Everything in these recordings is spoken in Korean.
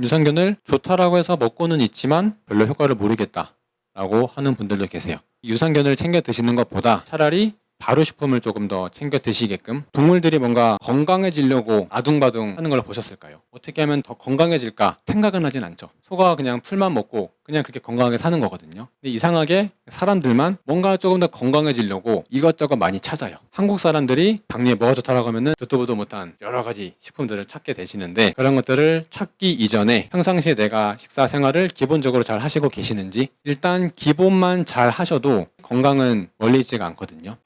유산균을 좋다라고 해서 먹고는 있지만 별로 효과를 모르겠다라고 하는 분들도 계세요. 유산균을 챙겨 드시는 것보다 차라리 발효식품을 조금 더 챙겨 드시게끔, 동물들이 뭔가 건강해지려고 아둥바둥 하는 걸 보셨을까요? 어떻게 하면 더 건강해질까 생각은 하진 않죠. 소가 그냥 풀만 먹고 그냥 그렇게 건강하게 사는 거거든요. 근데 이상하게 사람들만 뭔가 조금 더 건강해지려고 이것저것 많이 찾아요. 한국 사람들이 당뇨에 뭐가 좋다라고 하면은 듣도 보도 못한 여러 가지 식품들을 찾게 되시는데, 그런 것들을 찾기 이전에 평상시에 내가 식사 생활을 기본적으로 잘 하시고 계시는지, 일단 기본만 잘 하셔도 건강은 멀리 있지가 않거든요.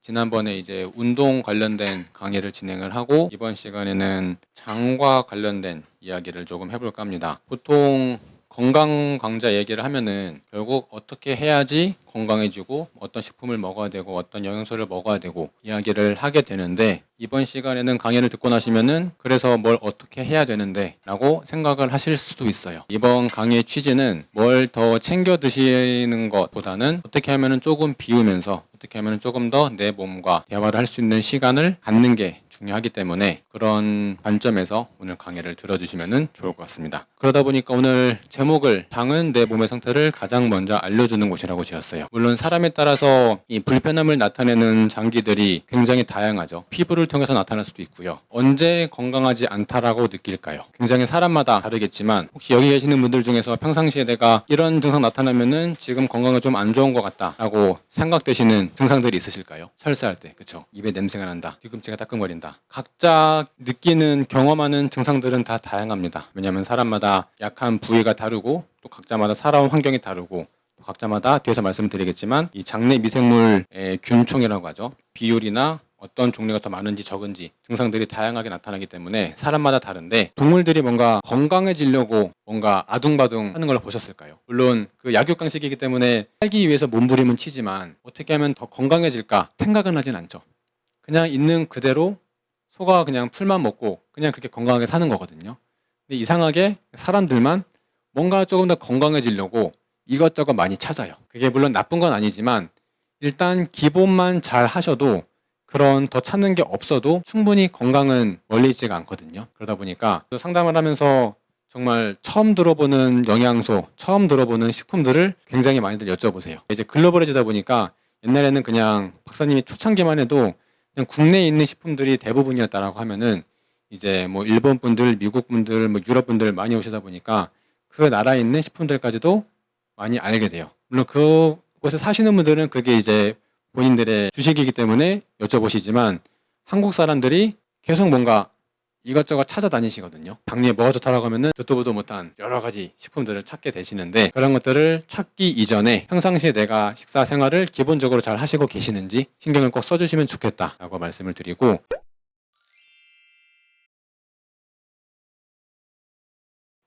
지난번에 이제 운동 관련된 강의를 진행을 하고, 이번 시간에는 장과 관련된 이야기를 조금 해볼까 합니다. 보통 건강 강좌 얘기를 하면은 결국 어떻게 해야지 건강해지고, 어떤 식품을 먹어야 되고, 어떤 영양소를 먹어야 되고 이야기를 하게 되는데, 이번 시간에는 강의를 듣고 나시면은 그래서 뭘 어떻게 해야 되는데 라고 생각을 하실 수도 있어요. 이번 강의의 취지는 뭘 더 챙겨 드시는 것보다는 어떻게 하면은 조금 비우면서, 어떻게 하면 조금 더 내 몸과 대화를 할 수 있는 시간을 갖는 게 중요하기 때문에, 그런 관점에서 오늘 강의를 들어주시면 좋을 것 같습니다. 그러다 보니까 오늘 제목을 장은 내 몸의 상태를 가장 먼저 알려주는 곳이라고 지었어요. 물론 사람에 따라서 이 불편함을 나타내는 장기들이 굉장히 다양하죠. 피부를 통해서 나타날 수도 있고요. 언제 건강하지 않다라고 느낄까요? 굉장히 사람마다 다르겠지만, 혹시 여기 계시는 분들 중에서 평상시에 내가 이런 증상 나타나면은 지금 건강이 좀 안 좋은 것 같다라고 생각되시는 증상들이 있으실까요? 설사할 때, 그쵸? 입에 냄새가 난다, 뒤꿈치가 따끔거린다. 각자 느끼는, 경험하는 증상들은 다 다양합니다. 왜냐하면 사람마다 약한 부위가 다르고, 또 각자마다 살아온 환경이 다르고, 또 각자마다 뒤에서 말씀드리겠지만 이 장내 미생물의 균총이라고 하죠. 비율이나 어떤 종류가 더 많은지 적은지 증상들이 다양하게 나타나기 때문에 사람마다 다른데, 동물들이 뭔가 건강해지려고 뭔가 아둥바둥 하는 걸 보셨을까요? 물론 그 약육강식이기 때문에 살기 위해서 몸부림은 치지만 어떻게 하면 더 건강해질까 생각은 하진 않죠. 그냥 있는 그대로 소가 그냥 풀만 먹고 그냥 그렇게 건강하게 사는 거거든요. 근데 이상하게 사람들만 뭔가 조금 더 건강해지려고 이것저것 많이 찾아요. 그게 물론 나쁜 건 아니지만, 일단 기본만 잘 하셔도, 그런 더 찾는 게 없어도 충분히 건강은 멀리 있지가 않거든요. 그러다 보니까 상담을 하면서 정말 처음 들어보는 영양소, 처음 들어보는 식품들을 굉장히 많이들 여쭤보세요. 이제 글로벌해지다 보니까 옛날에는 그냥 박사님이 초창기만 해도 그냥 국내에 있는 식품들이 대부분이었다라고 하면은, 이제 뭐 일본 분들, 미국 분들, 뭐 유럽 분들 많이 오시다 보니까 그 나라에 있는 식품들까지도 많이 알게 돼요. 물론 그곳에 사시는 분들은 그게 이제 본인들의 주식이기 때문에 여쭤보시지만, 한국 사람들이 계속 뭔가 이것저것 찾아다니시거든요. 당뇨에 뭐가 좋다라고 하면은 듣도 보도 못한 여러 가지 식품들을 찾게 되시는데, 그런 것들을 찾기 이전에 평상시에 내가 식사 생활을 기본적으로 잘 하시고 계시는지 신경을 꼭 써주시면 좋겠다라고 말씀을 드리고,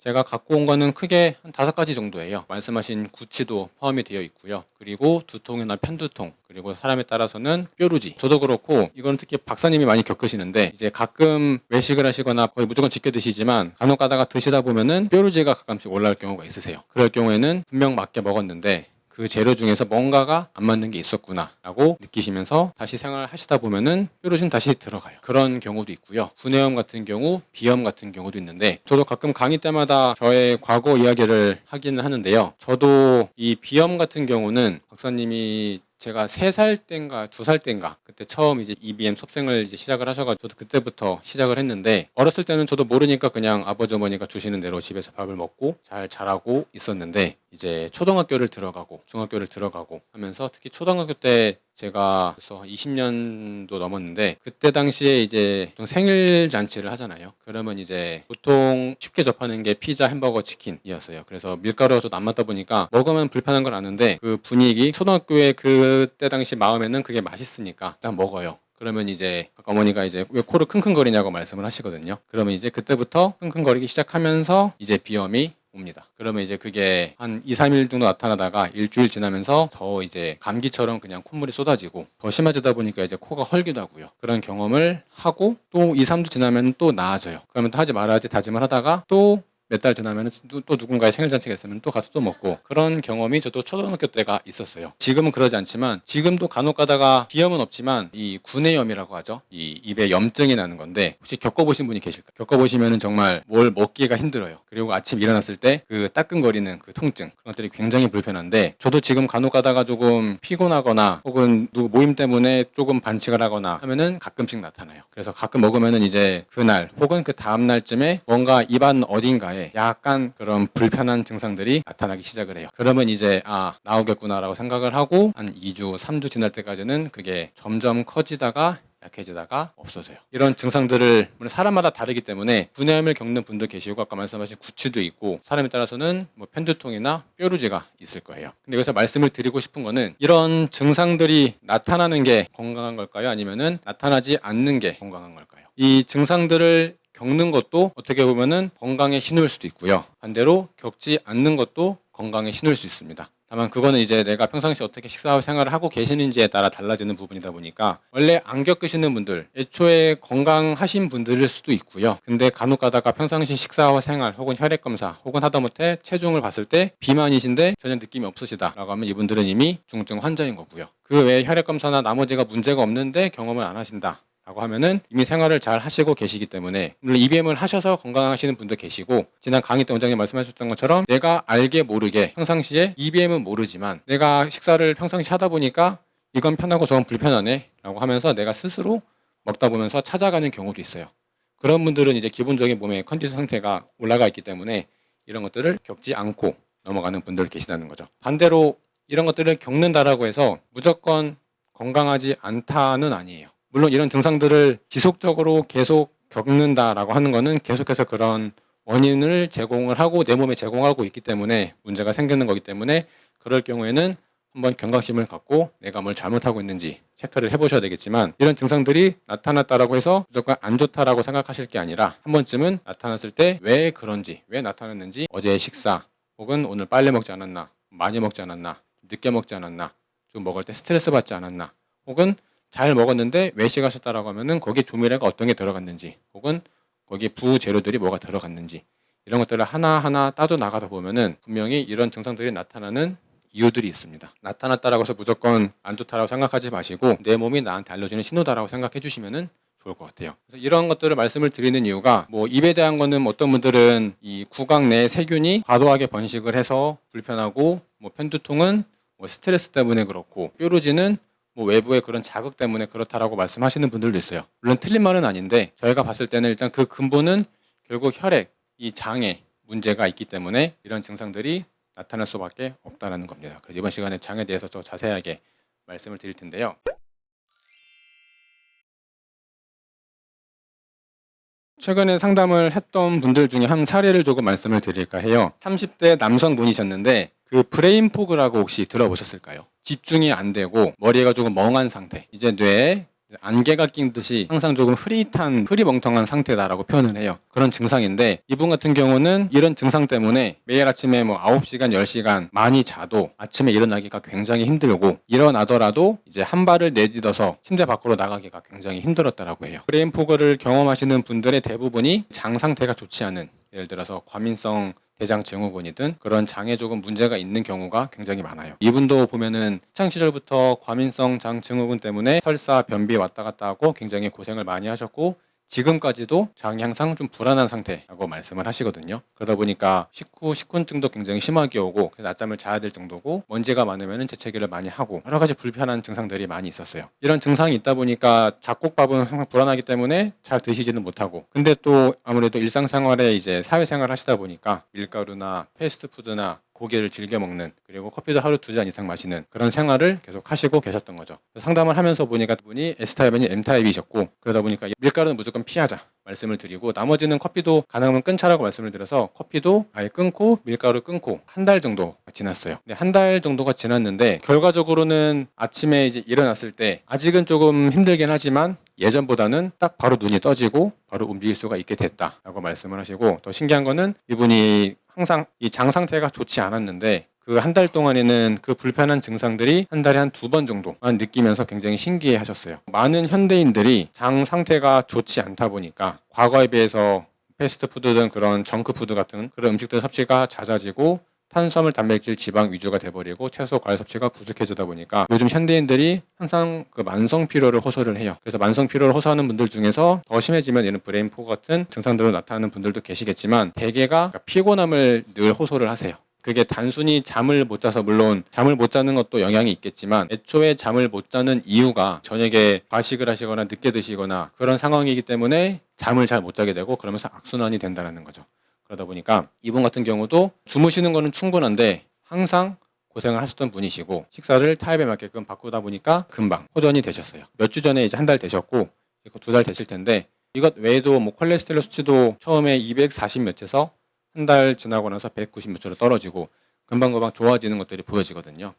제가 갖고 온 거는 크게 한 5가지 정도예요. 말씀하신 구취도 포함이 되어 있고요. 그리고 두통이나 편두통, 그리고 사람에 따라서는 뾰루지. 저도 그렇고, 이건 특히 박사님이 많이 겪으시는데, 이제 가끔 외식을 하시거나 거의 무조건 지켜 드시지만 간혹 가다가 드시다 보면은 뾰루지가 가끔씩 올라올 경우가 있으세요. 그럴 경우에는 분명 맞게 먹었는데 그 재료 중에서 뭔가가 안 맞는 게 있었구나 라고 느끼시면서 다시 생활을 하시다 보면은 뾰루지는 다시 들어가요. 그런 경우도 있고요. 구내염 같은 경우, 비염 같은 경우도 있는데, 저도 가끔 강의 때마다 저의 과거 이야기를 하기는 하는데요. 저도 이 비염 같은 경우는 박사님이 제가 3살 땐가 2살 땐가 그때 처음 이제 EBM 섭생을 이제 시작을 하셔가지고 저도 그때부터 시작을 했는데, 어렸을 때는 저도 모르니까 그냥 아버지 어머니가 주시는 대로 집에서 밥을 먹고 잘 자라고 있었는데, 이제 초등학교를 들어가고 중학교를 들어가고 하면서, 특히 초등학교 때 제가 벌써 20년도 넘었는데, 그때 당시에 이제 보통 생일 잔치를 하잖아요. 그러면 이제 보통 쉽게 접하는 게 피자, 햄버거, 치킨이었어요. 그래서 밀가루가 좀 안 맞다 보니까 먹으면 불편한 걸 아는데, 그 분위기, 초등학교에 그때 당시 마음에는 그게 맛있으니까 일단 먹어요. 그러면 이제 어머니가 이제 왜 코를 킁킁거리냐고 말씀을 하시거든요. 그러면 이제 그때부터 킁킁거리기 시작하면서 이제 비염이 옵니다. 그러면 이제 그게 한 2, 3일 정도 나타나다가 일주일 지나면서 더 이제 감기처럼 그냥 콧물이 쏟아지고, 더 심해지다 보니까 이제 코가 헐기도 하고요. 그런 경험을 하고 또 2, 3주 지나면 또 나아져요. 그러면 또 하지 말아야지 다짐을 하다가 또 몇 달 지나면 또 누군가의 생일 잔치가 있으면 또 가서 또 먹고, 그런 경험이 저도 초등학교 때가 있었어요. 지금은 그러지 않지만 지금도 간혹 가다가 비염은 없지만 이 구내염이라고 하죠. 이 입에 염증이 나는 건데, 혹시 겪어보신 분이 계실까요? 겪어보시면 정말 뭘 먹기가 힘들어요. 그리고 아침 일어났을 때 그 따끔거리는 그 통증, 그런 것들이 굉장히 불편한데, 저도 지금 간혹 가다가 조금 피곤하거나 혹은 누구 모임 때문에 조금 반칙을 하거나 하면은 가끔씩 나타나요. 그래서 가끔 먹으면은 이제 그날 혹은 그 다음 날쯤에 뭔가 입안 어딘가에 약간 그런 불편한 증상들이 나타나기 시작을 해요. 그러면 이제 나오겠구나라고 생각을 하고 한 2주, 3주 지날 때까지는 그게 점점 커지다가 약해지다가 없어져요. 이런 증상들을 물론 사람마다 다르기 때문에 구내염을 겪는 분도 계시고, 아까 말씀하신 구취도 있고, 사람에 따라서는 뭐 편두통이나 뾰루지가 있을 거예요. 근데 여기서 말씀을 드리고 싶은 거는, 이런 증상들이 나타나는 게 건강한 걸까요? 아니면은 나타나지 않는 게 건강한 걸까요? 이 증상들을 겪는 것도 어떻게 보면은 건강의 신호일 수도 있고요. 반대로 겪지 않는 것도 건강의 신호일 수 있습니다. 다만 그거는 이제 내가 평상시 어떻게 식사 생활을 하고 계시는지에 따라 달라지는 부분이다 보니까, 원래 안 겪으시는 분들, 애초에 건강하신 분들일 수도 있고요. 근데 간혹 가다가 평상시 식사와 생활 혹은 혈액 검사 혹은 하다못해 체중을 봤을 때 비만이신데 전혀 느낌이 없으시다라고 하면 이분들은 이미 중증 환자인 거고요. 그 외에 혈액 검사나 나머지가 문제가 없는데 경험을 안 하신다 라고 하면은 이미 생활을 잘 하시고 계시기 때문에, 물론 EBM을 하셔서 건강하시는 분도 계시고, 지난 강의 때 원장님 말씀하셨던 것처럼 내가 알게 모르게 평상시에 EBM은 모르지만 내가 식사를 평상시 하다 보니까 이건 편하고 저건 불편하네 라고 하면서 내가 스스로 먹다 보면서 찾아가는 경우도 있어요. 그런 분들은 이제 기본적인 몸의 컨디션 상태가 올라가 있기 때문에 이런 것들을 겪지 않고 넘어가는 분들 계시다는 거죠. 반대로 이런 것들을 겪는다라고 해서 무조건 건강하지 않다는 아니에요. 물론 이런 증상들을 지속적으로 계속 겪는다라고 하는 거는 계속해서 그런 원인을 제공을 하고 내 몸에 제공하고 있기 때문에 문제가 생기는 거기 때문에, 그럴 경우에는 한번 경각심을 갖고 내가 뭘 잘못하고 있는지 체크를 해보셔야 되겠지만, 이런 증상들이 나타났다라고 해서 무조건 안 좋다라고 생각하실 게 아니라, 한 번쯤은 나타났을 때 왜 그런지, 왜 나타났는지, 어제의 식사 혹은 오늘 빨리 먹지 않았나, 많이 먹지 않았나, 늦게 먹지 않았나, 좀 먹을 때 스트레스 받지 않았나, 혹은 잘 먹었는데 외식하셨다라고 하면은 거기에 조미료가 어떤 게 들어갔는지, 혹은 거기에 부재료들이 뭐가 들어갔는지, 이런 것들을 하나하나 따져 나가다 보면은 분명히 이런 증상들이 나타나는 이유들이 있습니다. 나타났다라고 해서 무조건 안 좋다라고 생각하지 마시고 내 몸이 나한테 알려주는 신호다라고 생각해 주시면은 좋을 것 같아요. 그래서 이런 것들을 말씀을 드리는 이유가, 뭐 입에 대한 거는 어떤 분들은 이 구강 내 세균이 과도하게 번식을 해서 불편하고, 뭐 편두통은 뭐 스트레스 때문에 그렇고, 뾰루지는 뭐 외부의 그런 자극 때문에 그렇다라고 말씀하시는 분들도 있어요. 물론 틀린 말은 아닌데, 저희가 봤을 때는 일단 그 근본은 결국 혈액, 이 장에 문제가 있기 때문에 이런 증상들이 나타날 수밖에 없다는 겁니다. 그래서 이번 시간에 장에 대해서 더 자세하게 말씀을 드릴 텐데요. 최근에 상담을 했던 분들 중에 한 사례를 조금 말씀을 드릴까 해요. 30대 남성분이셨는데 그 브레인 포그라고 혹시 들어보셨을까요? 집중이 안 되고 머리가 조금 멍한 상태, 이제 뇌에 안개가 낀 듯이 항상 조금 흐리멍텅한 상태다라고 표현을 해요. 그런 증상인데, 이분 같은 경우는 이런 증상 때문에 매일 아침에 뭐 9시간, 10시간 많이 자도 아침에 일어나기가 굉장히 힘들고, 일어나더라도 이제 한 발을 내딛어서 침대 밖으로 나가기가 굉장히 힘들었다라고 해요. 브레인 포그를 경험하시는 분들의 대부분이 장 상태가 좋지 않은, 예를 들어서 과민성 대장 증후군이든 그런 장에 조금 문제가 있는 경우가 굉장히 많아요. 이분도 보면은 학창 시절부터 과민성 장 증후군 때문에 설사, 변비 왔다 갔다 하고 굉장히 고생을 많이 하셨고, 지금까지도 장이 항상 좀 불안한 상태라고 말씀을 하시거든요. 그러다 보니까 식곤증도 굉장히 심하게 오고, 그래서 낮잠을 자야 될 정도고, 먼지가 많으면 재채기를 많이 하고, 여러 가지 불편한 증상들이 많이 있었어요. 이런 증상이 있다 보니까 잡곡밥은 항상 불안하기 때문에 잘 드시지는 못하고, 근데 또 아무래도 일상생활에 이제 사회생활 하시다 보니까 밀가루나 패스트푸드나 고기를 즐겨 먹는, 그리고 커피도 하루 2잔 이상 마시는 그런 생활을 계속 하시고 계셨던 거죠. 상담을 하면서 보니까 분이 S타입이 M타입이셨고, 그러다 보니까 밀가루는 무조건 피하자 말씀을 드리고, 나머지는 커피도 가능하면 끊자라고 말씀을 드려서 커피도 아예 끊고 밀가루 끊고 한 달 정도 지났어요. 근데 한 달 정도가 지났는데 결과적으로는 아침에 이제 일어났을 때 아직은 조금 힘들긴 하지만 예전보다는 딱 바로 눈이 떠지고 바로 움직일 수가 있게 됐다라고 말씀을 하시고, 더 신기한 거는 이분이 항상 이 장 상태가 좋지 않았는데 그 한 달 동안에는 그 불편한 증상들이 한 달에 한 2번 정도만 느끼면서 굉장히 신기해 하셨어요. 많은 현대인들이 장 상태가 좋지 않다 보니까 과거에 비해서 패스트푸드든 그런 정크푸드 같은 그런 음식들 섭취가 잦아지고 탄수화물, 단백질, 지방 위주가 돼버리고 채소, 과일 섭취가 부족해지다 보니까 요즘 현대인들이 항상 그 만성 피로를 호소를 해요. 그래서 만성 피로를 호소하는 분들 중에서 더 심해지면 이런 브레인 포 같은 증상들로 나타나는 분들도 계시겠지만 대개가 피곤함을 늘 호소를 하세요. 그게 단순히 잠을 못 자서, 물론 잠을 못 자는 것도 영향이 있겠지만 애초에 잠을 못 자는 이유가 저녁에 과식을 하시거나 늦게 드시거나 그런 상황이기 때문에 잠을 잘 못 자게 되고 그러면서 악순환이 된다는 거죠. 그러다 보니까 이분 같은 경우도 주무시는 거는 충분한데 항상 고생을 하셨던 분이시고 식사를 타입에 맞게끔 바꾸다 보니까 금방 호전이 되셨어요. 몇 주 전에 이제 한 달 되셨고 2달 되실 텐데 이것 외에도 뭐 콜레스테롤 수치도 처음에 240 몇에서 한 달 지나고 나서 190 몇으로 떨어지고 금방금방 좋아지는 것들이 보여지거든요.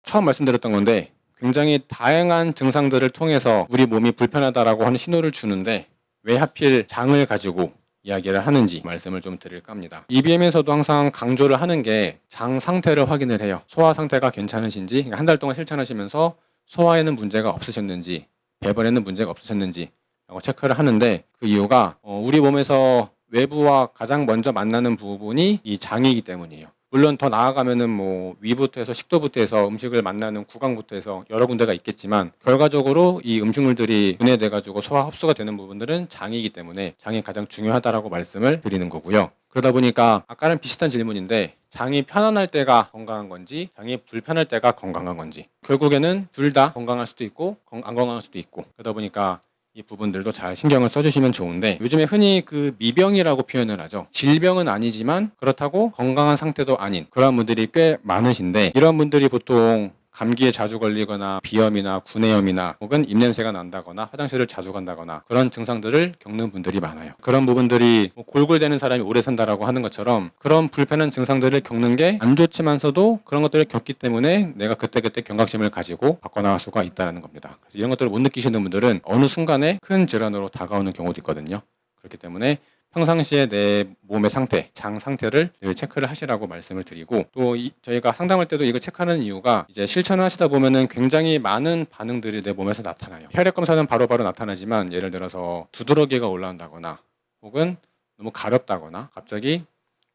처음 말씀드렸던 건데 굉장히 다양한 증상들을 통해서 우리 몸이 불편하다라고 하는 신호를 주는데 왜 하필 장을 가지고 이야기를 하는지 말씀을 좀 드릴까 합니다. EBM에서도 항상 강조를 하는 게 장 상태를 확인을 해요. 소화 상태가 괜찮으신지, 그러니까 한 달 동안 실천하시면서 소화에는 문제가 없으셨는지, 배변에는 문제가 없으셨는지 라고 체크를 하는데 그 이유가 우리 몸에서 외부와 가장 먼저 만나는 부분이 이 장이기 때문이에요. 물론 더 나아가면은 뭐 위부터 해서 식도부터 해서 음식을 만나는 구강부터 해서 여러 군데가 있겠지만 결과적으로 이 음식물들이 분해돼 가지고 소화 흡수가 되는 부분들은 장이기 때문에 장이 가장 중요하다라고 말씀을 드리는 거고요. 그러다 보니까 아까랑 비슷한 질문인데 장이 편안할 때가 건강한 건지 장이 불편할 때가 건강한 건지 결국에는 둘 다 건강할 수도 있고 안 건강할 수도 있고 그러다 보니까 이 부분들도 잘 신경을 써주시면 좋은데 요즘에 흔히 그 미병이라고 표현을 하죠. 질병은 아니지만 그렇다고 건강한 상태도 아닌 그런 분들이 꽤 많으신데 이런 분들이 보통 감기에 자주 걸리거나 비염이나 구내염이나 혹은 입냄새가 난다거나 화장실을 자주 간다거나 그런 증상들을 겪는 분들이 많아요. 그런 부분들이 뭐 골골대는 사람이 오래 산다라고 하는 것처럼 그런 불편한 증상들을 겪는 게 안 좋지만서도 그런 것들을 겪기 때문에 내가 그때그때 경각심을 가지고 바꿔나갈 수가 있다는 겁니다. 그래서 이런 것들을 못 느끼시는 분들은 어느 순간에 큰 질환으로 다가오는 경우도 있거든요. 그렇기 때문에 평상시에 내 몸의 상태, 장 상태를 늘 체크를 하시라고 말씀을 드리고 또 저희가 상담할 때도 이걸 체크하는 이유가 이제 실천을 하시다 보면은 굉장히 많은 반응들이 내 몸에서 나타나요. 혈액 검사는 바로바로 나타나지만 예를 들어서 두드러기가 올라온다거나 혹은 너무 가렵다거나 갑자기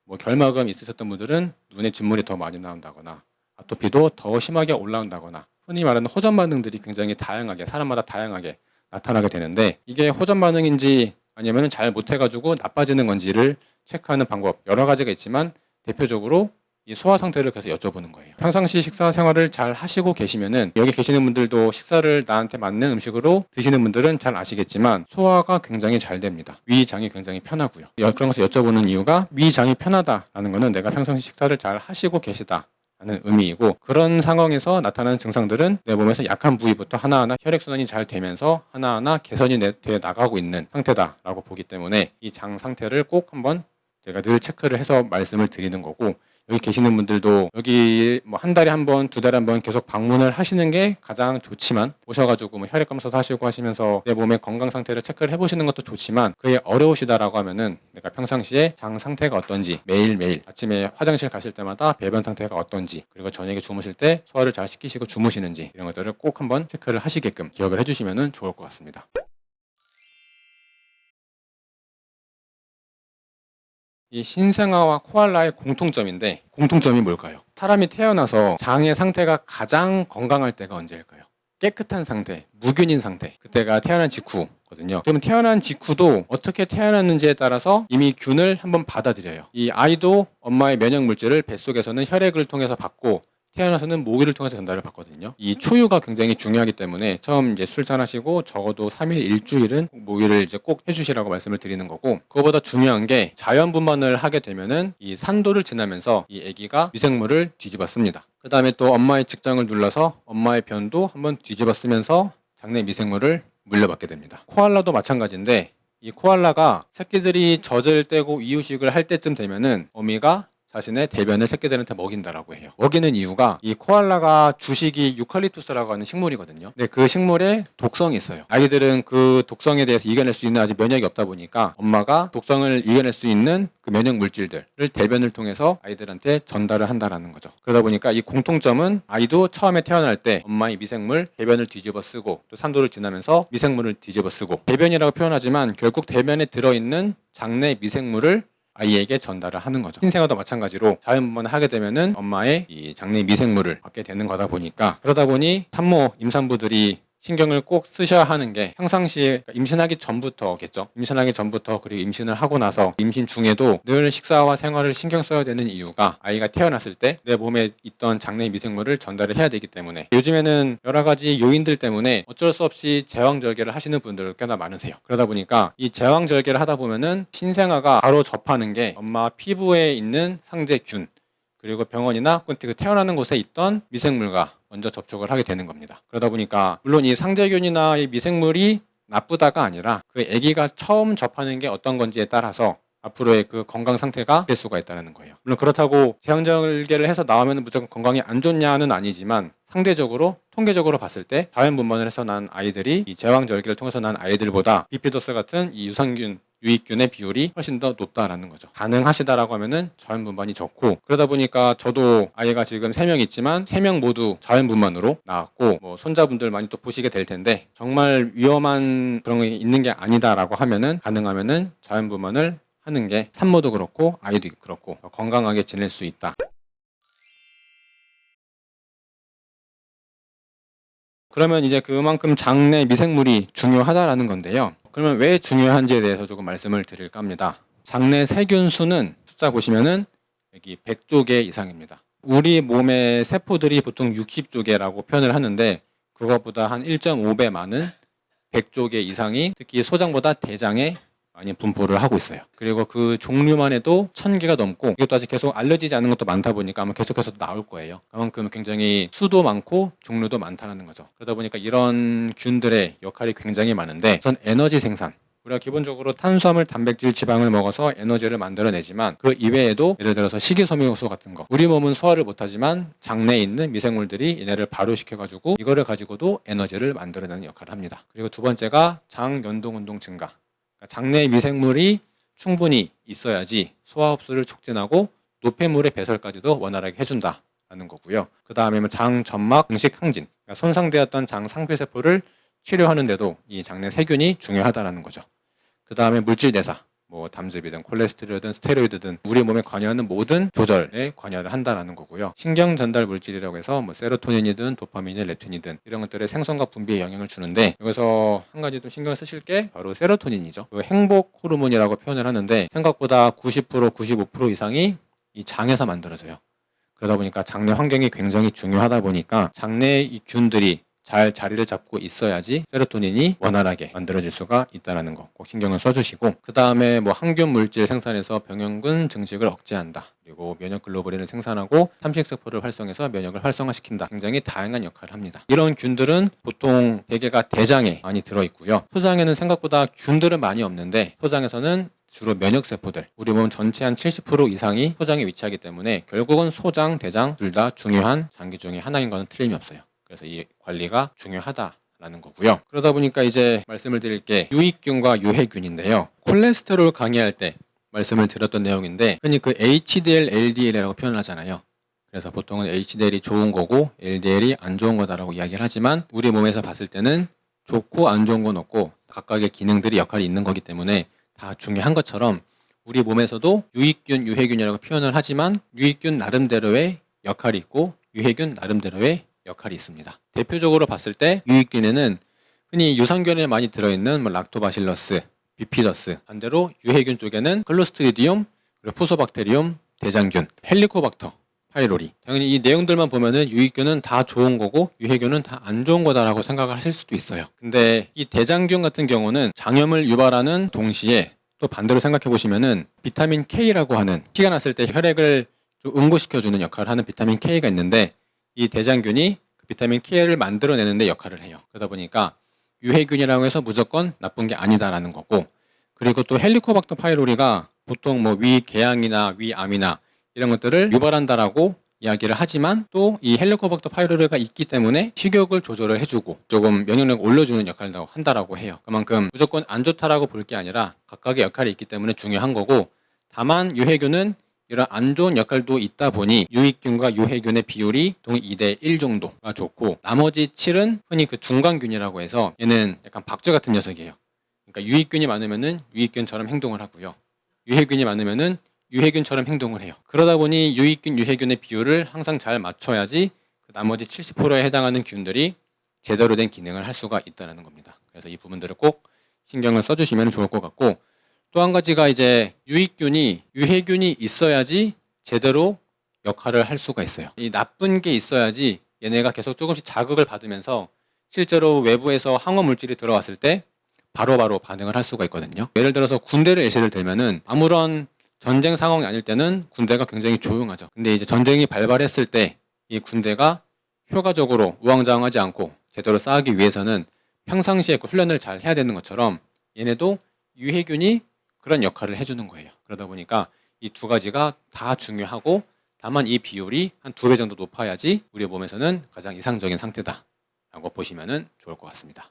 뭐 결막염 있으셨던 분들은 눈에 진물이 더 많이 나온다거나 아토피도 더 심하게 올라온다거나 흔히 말하는 호전 반응들이 굉장히 다양하게 사람마다 다양하게 나타나게 되는데 이게 호전 반응인지 아니면 잘 못해가지고 나빠지는 건지를 체크하는 방법 여러 가지가 있지만 대표적으로 이 소화 상태를 계속 여쭤보는 거예요. 평상시 식사 생활을 잘 하시고 계시면은 여기 계시는 분들도 식사를 나한테 맞는 음식으로 드시는 분들은 잘 아시겠지만 소화가 굉장히 잘 됩니다. 위장이 굉장히 편하고요. 그런 것을 여쭤보는 이유가 위장이 편하다라는 거는 내가 평상시 식사를 잘 하시고 계시다 하는 의미이고 그런 상황에서 나타나는 증상들은 내 몸에서 약한 부위부터 하나하나 혈액순환이 잘 되면서 하나하나 개선이 돼 나가고 있는 상태다라고 보기 때문에 이 장 상태를 꼭 한번 제가 늘 체크를 해서 말씀을 드리는 거고 여기 계시는 분들도 여기 뭐 한 달에 한 번, 두 달에 한 번 계속 방문을 하시는 게 가장 좋지만 오셔가지고 뭐 혈액 검사도 하시고 하시면서 내 몸의 건강 상태를 체크를 해보시는 것도 좋지만 그게 어려우시다라고 하면은 내가 평상시에 장 상태가 어떤지 매일매일 아침에 화장실 가실 때마다 배변 상태가 어떤지 그리고 저녁에 주무실 때 소화를 잘 시키시고 주무시는지 이런 것들을 꼭 한번 체크를 하시게끔 기억을 해주시면 좋을 것 같습니다. 이 신생아와 코알라의 공통점인데 공통점이 뭘까요? 사람이 태어나서 장의 상태가 가장 건강할 때가 언제일까요? 깨끗한 상태, 무균인 상태. 그때가 태어난 직후거든요. 그러면 태어난 직후도 어떻게 태어났는지에 따라서 이미 균을 한번 받아들여요. 이 아이도 엄마의 면역 물질을 뱃속에서는 혈액을 통해서 받고 태어나서는 모기를 통해서 전달을 받거든요. 이 초유가 굉장히 중요하기 때문에 처음 이제 출산하시고 적어도 3일 일주일은 모기를 이제 꼭 해주시라고 말씀을 드리는 거고 그거보다 중요한 게 자연 분만을 하게 되면은 이 산도를 지나면서 이 아기가 미생물을 뒤집어 씁니다. 그 다음에 또 엄마의 직장을 눌러서 엄마의 변도 한번 뒤집어 쓰면서 장내 미생물을 물려받게 됩니다. 코알라도 마찬가지인데 이 코알라가 새끼들이 젖을 떼고 이유식을 할 때쯤 되면은 어미가 자신의 대변을 새끼들한테 먹인다라고 해요. 먹이는 이유가 이 코알라가 주식이 유칼립투스라고 하는 식물이거든요. 근데 그 식물에 독성이 있어요. 아이들은 그 독성에 대해서 이겨낼 수 있는 아직 면역이 없다 보니까 엄마가 독성을 이겨낼 수 있는 그 면역 물질들을 대변을 통해서 아이들한테 전달을 한다라는 거죠. 그러다 보니까 이 공통점은 아이도 처음에 태어날 때 엄마의 미생물 대변을 뒤집어 쓰고 또 산도를 지나면서 미생물을 뒤집어 쓰고 대변이라고 표현하지만 결국 대변에 들어있는 장내 미생물을 아이에게 전달을 하는 거죠. 신생아도 마찬가지로 자연분만을 하게 되면은 엄마의 이 장내 미생물을 받게 되는 거다 보니까 그러다 보니 산모 임산부들이 신경을 꼭 쓰셔야 하는 게 평상시에 임신하기 전부터겠죠. 임신하기 전부터 그리고 임신을 하고 나서 임신 중에도 늘 식사와 생활을 신경 써야 되는 이유가 아이가 태어났을 때 내 몸에 있던 장내 미생물을 전달을 해야 되기 때문에 요즘에는 여러 가지 요인들 때문에 어쩔 수 없이 제왕절개를 하시는 분들 꽤나 많으세요. 그러다 보니까 이 제왕절개를 하다 보면은 신생아가 바로 접하는 게 엄마 피부에 있는 상재균 그리고 병원이나 혹은 그 태어나는 곳에 있던 미생물과 먼저 접촉을 하게 되는 겁니다. 그러다 보니까 물론 이 상재균이나 이 미생물이 나쁘다가 아니라 그 아기가 처음 접하는 게 어떤 건지에 따라서 앞으로의 그 건강 상태가 될 수가 있다는 거예요. 물론 그렇다고 제왕절개를 해서 나오면 무조건 건강이 안 좋냐는 아니지만 상대적으로 통계적으로 봤을 때 자연분만을 해서 난 아이들이 이 제왕절개를 통해서 난 아이들보다 비피더스 같은 이 유산균 유익균의 비율이 훨씬 더 높다라는 거죠. 가능하시다라고 하면은 자연분만이 좋고 그러다 보니까 저도 아이가 지금 3명 있지만 3명 모두 자연분만으로 나왔고 뭐 손자분들 많이 또 보시게 될 텐데 정말 위험한 그런 게 있는 게 아니다라고 하면은 가능하면은 자연분만을 하는 게 산모도 그렇고 아이도 그렇고 건강하게 지낼 수 있다. 그러면 이제 그만큼 장내 미생물이 중요하다라는 건데요. 그러면 왜 중요한지에 대해서 조금 말씀을 드릴까 합니다. 장내 세균 수는 숫자 보시면은 여기 100조개 이상입니다. 우리 몸의 세포들이 보통 60조개라고 표현을 하는데 그것보다 한 1.5배 많은 100조개 이상이 특히 소장보다 대장에 많이 분포를 하고 있어요. 그리고 그 종류만 해도 1000개가 넘고 이것도 아직 계속 알려지지 않은 것도 많다 보니까 아마 계속해서 나올 거예요. 그만큼 굉장히 수도 많고 종류도 많다는 거죠. 그러다 보니까 이런 균들의 역할이 굉장히 많은데 우선 에너지 생산 우리가 기본적으로 탄수화물, 단백질, 지방을 먹어서 에너지를 만들어내지만 그 이외에도 예를 들어서 식이섬유효소 같은 거 우리 몸은 소화를 못하지만 장내에 있는 미생물들이 얘네를 발효시켜가지고 이거를 가지고도 에너지를 만들어내는 역할을 합니다. 그리고 두 번째가 장 연동운동 증가 장내 미생물이 충분히 있어야지 소화 흡수를 촉진하고 노폐물의 배설까지도 원활하게 해준다라는 거고요. 그 다음에 장 점막 증식 항진 그러니까 손상되었던 장 상피세포를 치료하는데도 이 장내 세균이 중요하다라는 거죠. 그 다음에 물질 대사 뭐 담즙이든 콜레스테롤이든 스테로이드든 우리 몸에 관여하는 모든 조절에 관여를 한다라는 거고요. 신경 전달 물질이라고 해서 뭐 세로토닌이든 도파민이든 렙틴이든 이런 것들의 생성과 분비에 영향을 주는데 여기서 한 가지 좀 신경을 쓰실 게 바로 세로토닌이죠. 행복 호르몬이라고 표현을 하는데 생각보다 90% 95% 이상이 이 장에서 만들어져요. 그러다 보니까 장내 환경이 굉장히 중요하다 보니까 장내 이 균들이 잘 자리를 잡고 있어야지 세로토닌이 원활하게 만들어질 수가 있다는 거 꼭 신경을 써주시고 그 다음에 뭐 항균 물질 생산해서 병형균 증식을 억제한다. 그리고 면역 글로불린을 생산하고 삼식세포를 활성해서 면역을 활성화시킨다. 굉장히 다양한 역할을 합니다. 이런 균들은 보통 대개가 대장에 많이 들어있고요. 소장에는 생각보다 균들은 많이 없는데 소장에서는 주로 면역세포들, 우리 몸 전체 한 70% 이상이 소장에 위치하기 때문에 결국은 소장, 대장 둘 다 중요한 장기 중에 하나인 것은 틀림이 없어요. 그래서 이 관리가 중요하다라는 거고요. 그러다 보니까 이제 말씀을 드릴 게 유익균과 유해균인데요. 콜레스테롤 강의할 때 말씀을 드렸던 내용인데 흔히 그 HDL, LDL이라고 표현하잖아요. 그래서 보통은 HDL이 좋은 거고 LDL이 안 좋은 거다라고 이야기를 하지만 우리 몸에서 봤을 때는 좋고 안 좋은 건 없고 각각의 기능들이 역할이 있는 거기 때문에 다 중요한 것처럼 우리 몸에서도 유익균, 유해균이라고 표현을 하지만 유익균 나름대로의 역할이 있고 유해균 나름대로의 역할이 있습니다. 대표적으로 봤을 때 유익균에는 흔히 유산균에 많이 들어있는 뭐 락토바실러스, 비피더스 반대로 유해균 쪽에는 클로스트리디움, 그리고 푸소박테리움, 대장균, 헬리코박터, 파이로리 당연히 이 내용들만 보면은 유익균은 다 좋은 거고 유해균은 다 안 좋은 거다라고 생각을 하실 수도 있어요. 근데 이 대장균 같은 경우는 장염을 유발하는 동시에 또 반대로 생각해 보시면은 비타민 K라고 하는 피가 났을 때 혈액을 좀 응고시켜주는 역할을 하는 비타민 K가 있는데 이 대장균이 그 비타민 K를 만들어내는 데 역할을 해요. 그러다 보니까 유해균이라고 해서 무조건 나쁜 게 아니다라는 거고 그리고 또 헬리코박터 파이로리가 보통 뭐 위궤양이나 위암이나 이런 것들을 유발한다라고 이야기를 하지만 또 이 헬리코박터 파이로리가 있기 때문에 식욕을 조절을 해주고 조금 면역력을 올려주는 역할을 한다라고 해요. 그만큼 무조건 안 좋다라고 볼 게 아니라 각각의 역할이 있기 때문에 중요한 거고, 다만 유해균은 이런 안 좋은 역할도 있다 보니 유익균과 유해균의 비율이 동일 2대 1 정도가 좋고, 나머지 7은 흔히 그 중간균이라고 해서 얘는 약간 박쥐 같은 녀석이에요. 그러니까 유익균이 많으면은 유익균처럼 행동을 하고요. 유해균이 많으면은 유해균처럼 행동을 해요. 그러다 보니 유익균, 유해균의 비율을 항상 잘 맞춰야지 그 나머지 70%에 해당하는 균들이 제대로 된 기능을 할 수가 있다는 겁니다. 그래서 이 부분들을 꼭 신경을 써주시면 좋을 것 같고, 또 한 가지가 이제 유익균이, 유해균이 있어야지 제대로 역할을 할 수가 있어요. 이 나쁜 게 있어야지 얘네가 계속 조금씩 자극을 받으면서 실제로 외부에서 항원 물질이 들어왔을 때 바로바로 반응을 할 수가 있거든요. 예를 들어서 군대를 예시를 들면은 아무런 전쟁 상황이 아닐 때는 군대가 굉장히 조용하죠. 근데 이제 전쟁이 발발했을 때 이 군대가 효과적으로 우왕좌왕하지 않고 제대로 싸우기 위해서는 평상시에 그 훈련을 잘 해야 되는 것처럼 얘네도 유해균이 그런 역할을 해주는 거예요. 그러다 보니까 이 두 가지가 다 중요하고, 다만 이 비율이 한 2배 정도 높아야지 우리 몸에서는 가장 이상적인 상태다라고 보시면 좋을 것 같습니다.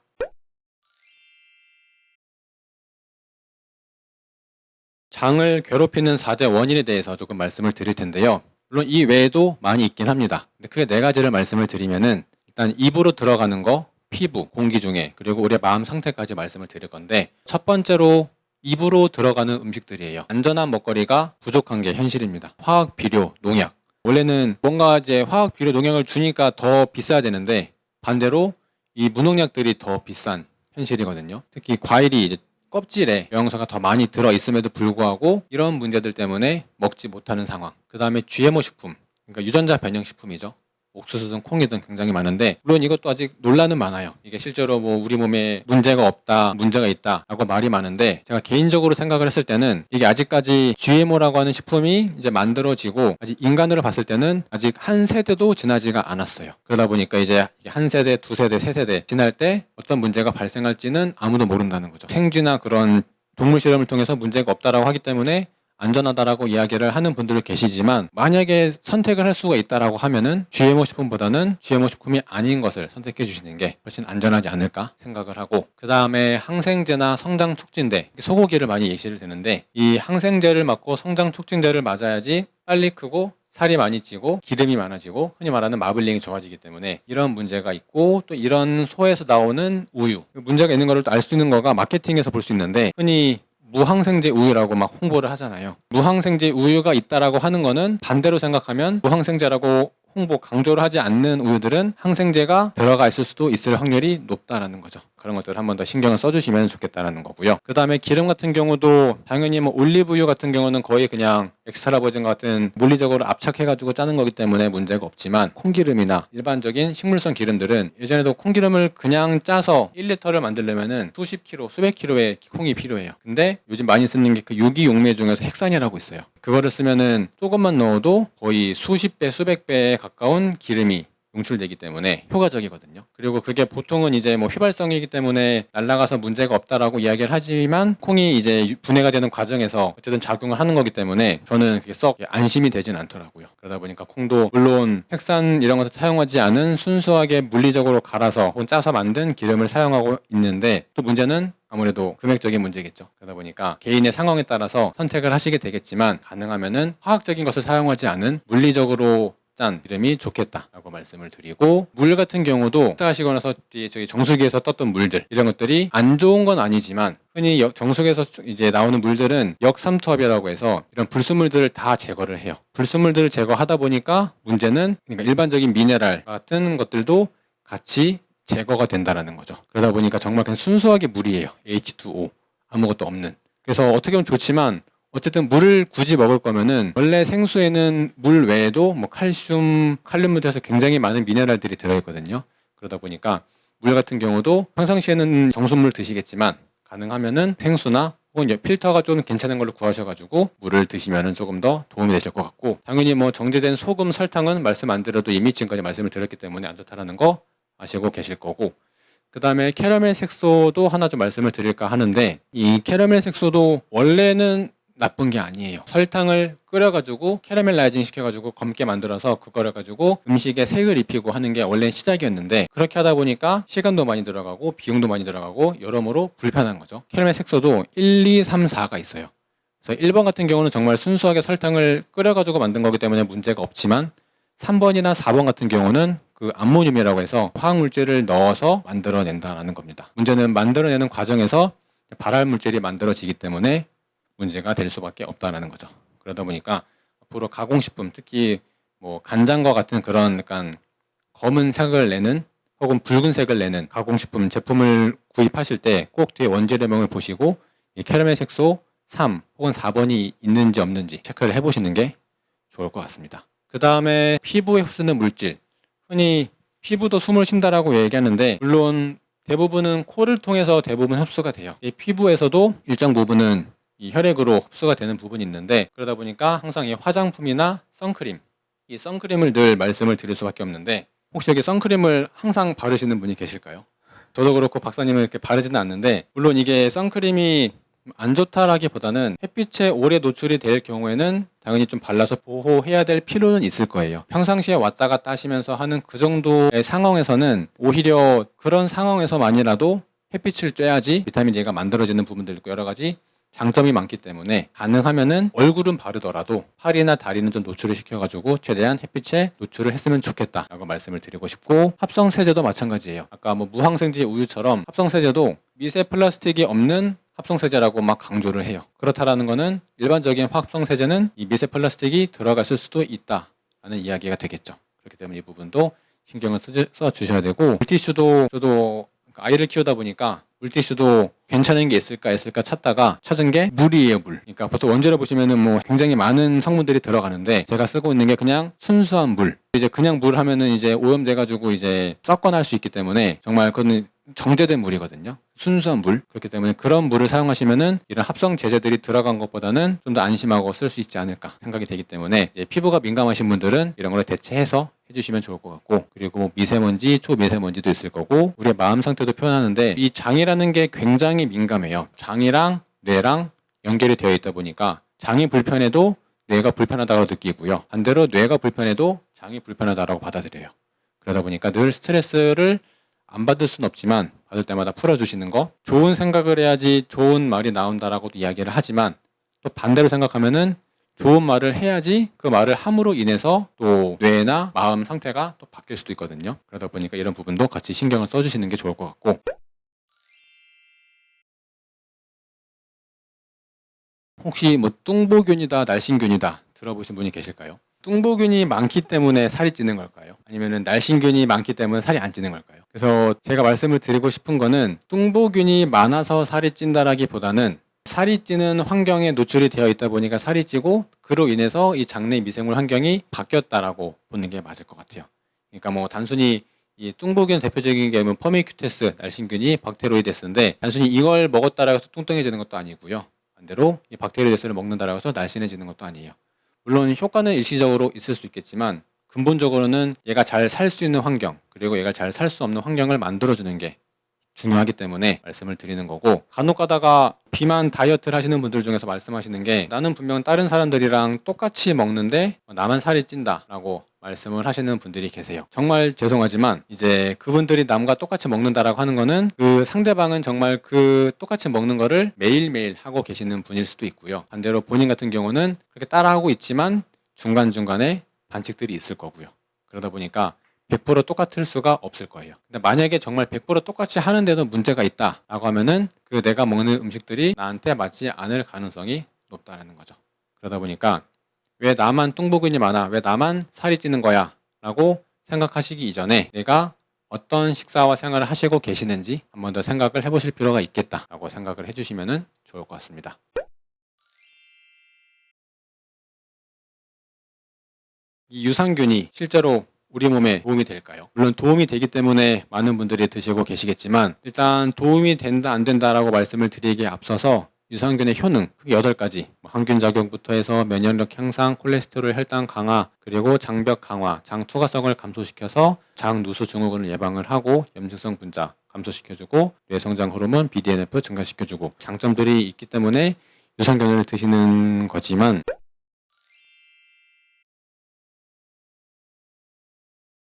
장을 괴롭히는 4대 원인에 대해서 조금 말씀을 드릴 텐데요. 물론 이 외에도 많이 있긴 합니다. 근데 크게 4가지를 말씀을 드리면은, 일단 입으로 들어가는 거, 피부, 공기 중에, 그리고 우리의 마음 상태까지 말씀을 드릴 건데, 첫 번째로 입으로 들어가는 음식들이에요. 안전한 먹거리가 부족한 게 현실입니다. 화학 비료, 농약. 원래는 뭔가 이제 화학 비료, 농약을 주니까 더 비싸야 되는데 반대로 이 무농약들이 더 비싼 현실이거든요. 특히 과일이 이제 껍질에 영양소가 더 많이 들어있음에도 불구하고 이런 문제들 때문에 먹지 못하는 상황. 그 다음에 GMO 식품, 그러니까 유전자 변형 식품이죠. 옥수수든 콩이든 굉장히 많은데, 물론 이것도 아직 논란은 많아요. 이게 실제로 뭐 우리 몸에 문제가 없다, 문제가 있다 라고 말이 많은데, 제가 개인적으로 생각을 했을 때는 이게 아직까지 GMO라고 하는 식품이 이제 만들어지고 아직 인간으로 봤을 때는 아직 한 세대도 지나지가 않았어요. 그러다 보니까 이제 한 세대, 두 세대, 세 세대 지날 때 어떤 문제가 발생할지는 아무도 모른다는 거죠. 생쥐나 그런 동물 실험을 통해서 문제가 없다라고 하기 때문에 안전하다라고 이야기를 하는 분들도 계시지만, 만약에 선택을 할 수가 있다라고 하면은 GMO 식품보다는 GMO 식품이 아닌 것을 선택해 주시는 게 훨씬 안전하지 않을까 생각을 하고, 그 다음에 항생제나 성장 촉진제, 소고기를 많이 예시를 드는데, 이 항생제를 맞고 성장 촉진제를 맞아야지 빨리 크고 살이 많이 찌고 기름이 많아지고 흔히 말하는 마블링이 좋아지기 때문에 이런 문제가 있고, 또 이런 소에서 나오는 우유, 문제가 있는 거를 알 수 있는 거가 마케팅에서 볼 수 있는데, 흔히 무항생제 우유라고 막 홍보를 하잖아요. 무항생제 우유가 있다라고 하는 거는 반대로 생각하면 무항생제라고 홍보 강조를 하지 않는 우유들은 항생제가 들어가 있을 수도 있을 확률이 높다라는 거죠. 그런 것들을 한 번 더 신경을 써주시면 좋겠다라는 거고요. 그 다음에 기름 같은 경우도 당연히 뭐 올리브유 같은 경우는 거의 그냥 엑스트라 버진 같은 물리적으로 압착해가지고 짜는 거기 때문에 문제가 없지만, 콩기름이나 일반적인 식물성 기름들은 예전에도 콩기름을 그냥 짜서 1리터를 만들려면은 수십 킬로, 수백 킬로의 콩이 필요해요. 근데 요즘 많이 쓰는 게 그 유기용매 중에서 핵산이라고 있어요. 그거를 쓰면은 조금만 넣어도 거의 수십 배, 수백 배에 가까운 기름이 용출되기 때문에 효과적이거든요. 그리고 그게 보통은 이제 뭐 휘발성이기 때문에 날아가서 문제가 없다라고 이야기를 하지만, 콩이 이제 분해가 되는 과정에서 어쨌든 작용을 하는 거기 때문에 저는 그게 썩 안심이 되진 않더라고요. 그러다 보니까 콩도 물론 핵산 이런 것을 사용하지 않은 순수하게 물리적으로 갈아서 혹은 짜서 만든 기름을 사용하고 있는데, 또 문제는 아무래도 금액적인 문제겠죠. 그러다 보니까 개인의 상황에 따라서 선택을 하시게 되겠지만, 가능하면은 화학적인 것을 사용하지 않은 물리적으로 짠 기름이 좋겠다라고 말씀을 드리고, 물 같은 경우도 식사하시고 나서 저기 정수기에서 떴던 물들, 이런 것들이 안 좋은 건 아니지만 흔히 정수기에서 이제 나오는 물들은 역삼투압이라고 해서 이런 불순물들을 다 제거를 해요. 불순물들을 제거하다 보니까 문제는, 그러니까 일반적인 미네랄 같은 것들도 같이 제거가 된다라는 거죠. 그러다 보니까 정말 그냥 순수하게 물이에요. H2O, 아무것도 없는. 그래서 어떻게 보면 좋지만, 어쨌든 물을 굳이 먹을 거면은 원래 생수에는 물 외에도 뭐 칼슘, 칼륨부터 해서 굉장히 많은 미네랄들이 들어있거든요. 그러다 보니까 물 같은 경우도 평상시에는 정수물 드시겠지만, 가능하면은 생수나 혹은 필터가 좀 괜찮은 걸로 구하셔가지고 물을 드시면은 조금 더 도움이 되실 것 같고, 당연히 뭐 정제된 소금, 설탕은 말씀 안 드려도 이미 지금까지 말씀을 드렸기 때문에 안 좋다라는 거 아시고 계실 거고, 그 다음에 캐러멜 색소도 하나 좀 말씀을 드릴까 하는데, 이 캐러멜 색소도 원래는 나쁜 게 아니에요. 설탕을 끓여가지고 캐러멜라이징 시켜가지고 검게 만들어서 그거를 가지고 음식에 색을 입히고 하는 게 원래 시작이었는데, 그렇게 하다 보니까 시간도 많이 들어가고 비용도 많이 들어가고 여러모로 불편한 거죠. 캐러멜 색소도 1, 2, 3, 4가 있어요. 그래서 1번 같은 경우는 정말 순수하게 설탕을 끓여가지고 만든 거기 때문에 문제가 없지만, 3번이나 4번 같은 경우는 그 암모늄이라고 해서 화학물질을 넣어서 만들어낸다라는 겁니다. 문제는 만들어내는 과정에서 발암물질이 만들어지기 때문에 문제가 될 수밖에 없다라는 거죠. 그러다 보니까 앞으로 가공식품, 특히 뭐 간장과 같은 그런 약간 검은색을 내는 혹은 붉은색을 내는 가공식품 제품을 구입하실 때 꼭 뒤에 원재료명을 보시고 이 캐러멜 색소 3 혹은 4번이 있는지 없는지 체크를 해보시는 게 좋을 것 같습니다. 그 다음에 피부에 흡수는 물질, 흔히 피부도 숨을 쉰다라고 얘기하는데, 물론 대부분은 코를 통해서 대부분 흡수가 돼요. 이 피부에서도 일정 부분은 이 혈액으로 흡수가 되는 부분이 있는데, 그러다 보니까 항상 이 화장품이나 선크림, 이 선크림을 늘 말씀을 드릴 수밖에 없는데, 혹시 여기 선크림을 항상 바르시는 분이 계실까요? 저도 그렇고 박사님은 이렇게 바르지는 않는데, 물론 이게 선크림이 안 좋다라기보다는 햇빛에 오래 노출이 될 경우에는 당연히 좀 발라서 보호해야 될 필요는 있을 거예요. 평상시에 왔다 갔다 하시면서 하는 그 정도의 상황에서는 오히려 그런 상황에서만이라도 햇빛을 쬐야지 비타민 D가 만들어지는 부분도 있고 여러 가지 장점이 많기 때문에, 가능하면은 얼굴은 바르더라도 팔이나 다리는 좀 노출을 시켜가지고 최대한 햇빛에 노출을 했으면 좋겠다라고 말씀을 드리고 싶고, 합성세제도 마찬가지예요. 아까 뭐 무항생제 우유처럼 합성세제도 미세 플라스틱이 없는 합성세제라고 막 강조를 해요. 그렇다라는 거는 일반적인 합성세제는 이 미세 플라스틱이 들어갔을 수도 있다라는 이야기가 되겠죠. 그렇기 때문에 이 부분도 신경을 써 주셔야 되고, 물티슈도 저도 아이를 키우다 보니까 물티슈도 괜찮은 게 있을까 찾다가 찾은 게 물이에요, 물. 그러니까 보통 원재료 보시면은 뭐 굉장히 많은 성분들이 들어가는데, 제가 쓰고 있는 게 그냥 순수한 물. 이제 그냥 물 하면은 이제 오염돼가지고 이제 썩거나 할 수 있기 때문에 정말 그건 정제된 물이거든요. 순수한 물. 그렇기 때문에 그런 물을 사용하시면은 이런 합성 제제들이 들어간 것보다는 좀 더 안심하고 쓸 수 있지 않을까 생각이 되기 때문에, 이제 피부가 민감하신 분들은 이런 걸 대체해서 해주시면 좋을 것 같고, 그리고 미세먼지, 초미세먼지도 있을 거고, 우리의 마음 상태도 표현하는데 이 장이라는 게 굉장히 민감해요. 장이랑 뇌랑 연결이 되어 있다 보니까 장이 불편해도 뇌가 불편하다고 느끼고요. 반대로 뇌가 불편해도 장이 불편하다고 받아들여요. 그러다 보니까 늘 스트레스를 안 받을 수는 없지만 받을 때마다 풀어주시는 거, 좋은 생각을 해야지 좋은 말이 나온다라고도 이야기를 하지만, 또 반대로 생각하면은 좋은 말을 해야지 그 말을 함으로 인해서 또 뇌나 마음 상태가 또 바뀔 수도 있거든요. 그러다 보니까 이런 부분도 같이 신경을 써주시는 게 좋을 것 같고, 혹시 뭐 뚱보균이다, 날씬균이다 들어보신 분이 계실까요? 뚱보균이 많기 때문에 살이 찌는 걸까요? 아니면 날씬균이 많기 때문에 살이 안 찌는 걸까요? 그래서 제가 말씀을 드리고 싶은 거는, 뚱보균이 많아서 살이 찐다라기보다는 살이 찌는 환경에 노출이 되어 있다 보니까 살이 찌고, 그로 인해서 이 장내 미생물 환경이 바뀌었다라고 보는 게 맞을 것 같아요. 그러니까 뭐 단순히 이 뚱보균 대표적인 게 뭐 퍼미큐테스 날씬균이 박테로이데스인데, 단순히 이걸 먹었다라고 해서 뚱뚱해지는 것도 아니고요. 반대로 이 박테로이데스를 먹는다라고 해서 날씬해지는 것도 아니에요. 물론 효과는 일시적으로 있을 수 있겠지만 근본적으로는 얘가 잘 살 수 있는 환경, 그리고 얘가 잘 살 수 없는 환경을 만들어주는 게 중요하기 때문에 말씀을 드리는 거고, 간혹 가다가 비만 다이어트를 하시는 분들 중에서 말씀하시는 게, 나는 분명 다른 사람들이랑 똑같이 먹는데 나만 살이 찐다 라고 말씀을 하시는 분들이 계세요. 정말 죄송하지만 이제 그분들이 남과 똑같이 먹는다라고 하는 거는 그 상대방은 정말 그 똑같이 먹는 거를 매일매일 하고 계시는 분일 수도 있고요. 반대로 본인 같은 경우는 그렇게 따라하고 있지만 중간중간에 반칙들이 있을 거고요. 그러다 보니까 100% 똑같을 수가 없을 거예요. 근데 만약에 정말 100% 똑같이 하는데도 문제가 있다라고 하면은 그 내가 먹는 음식들이 나한테 맞지 않을 가능성이 높다는 거죠. 그러다 보니까 왜 나만 뚱보균이 많아? 왜 나만 살이 찌는 거야? 라고 생각하시기 이전에 내가 어떤 식사와 생활을 하시고 계시는지 한 번 더 생각을 해보실 필요가 있겠다라고 생각을 해주시면 좋을 것 같습니다. 이 유산균이 실제로 우리 몸에 도움이 될까요? 물론 도움이 되기 때문에 많은 분들이 드시고 계시겠지만, 일단 도움이 된다 안 된다라고 말씀을 드리기에 앞서서 유산균의 효능 크게 8가지, 항균 작용부터 해서 면역력 향상, 콜레스테롤 혈당 강화, 그리고 장벽 강화, 장 투과성을 감소시켜서 장 누수 증후군을 예방을 하고 염증성 분자 감소시켜주고 뇌성장 호르몬 BDNF 증가시켜주고 장점들이 있기 때문에 유산균을 드시는 거지만